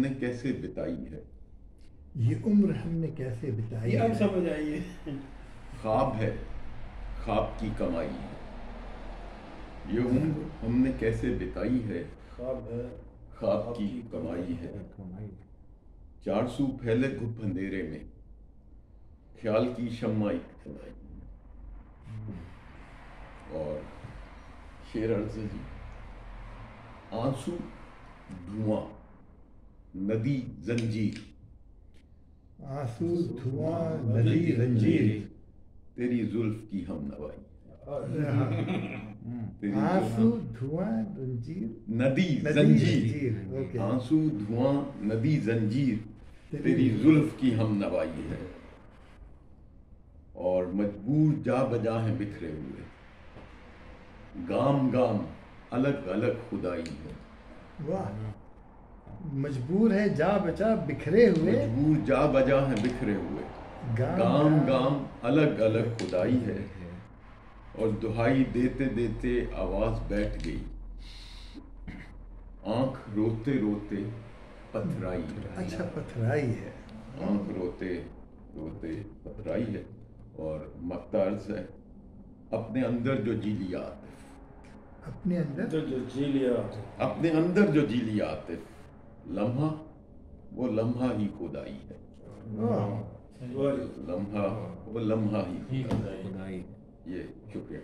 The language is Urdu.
نے کیسے بتائی ہے، یہ عمر ہم نے کیسے بتائی یہ ہے، اب سمجھ آئیے. خواب ہے خواب کی کمائی ہے. یہ عمر ہم نے کیسے بتائی ہے، خواب ہے خواب کی کمائی ہے. چار سو پھیلے گھپ اندھیرے میں، خیال کی شمع ایک جلائی. اور شعر عرض ہے جی، آنسو دھواں ندی زنجیر، آنسو دھواں ندی زنجیر، تیری زلف کی ہم نوائی. آنسو دھواں زنجیر ندی زنجیر، اوکے. آنسو دھواں ندی زنجیر، تیری زلف کی ہم نوائی ہے. اور مجبور جا بجا ہیں بکھرے ہوئے، گام گام الگ الگ خدائی ہے. واہ، مجبور ہے جا بچا بکھرے ہوئے، مجبور جا بجا ہیں بکھرے ہوئے، گام گام الگ الگ خدائی ہے. اور دہائی دیتے دیتے آواز بیٹھ گئی، آنکھ روتے روتے پتھرائی ہے. اچھا پتھرائی ہے، آنکھ روتے روتے پتھرائی ہے. اور مقطع عرض ہے، اپنے اندر جو جی لیا عاطف، اپنے اندر جو جی لیا، اپنے اندر جو جی لیا عاطف، لمحہ وہ لمحہ ہی خدائی ہے. لمحہ وہ لمحہ ہی خدائی. یہ شکریہ.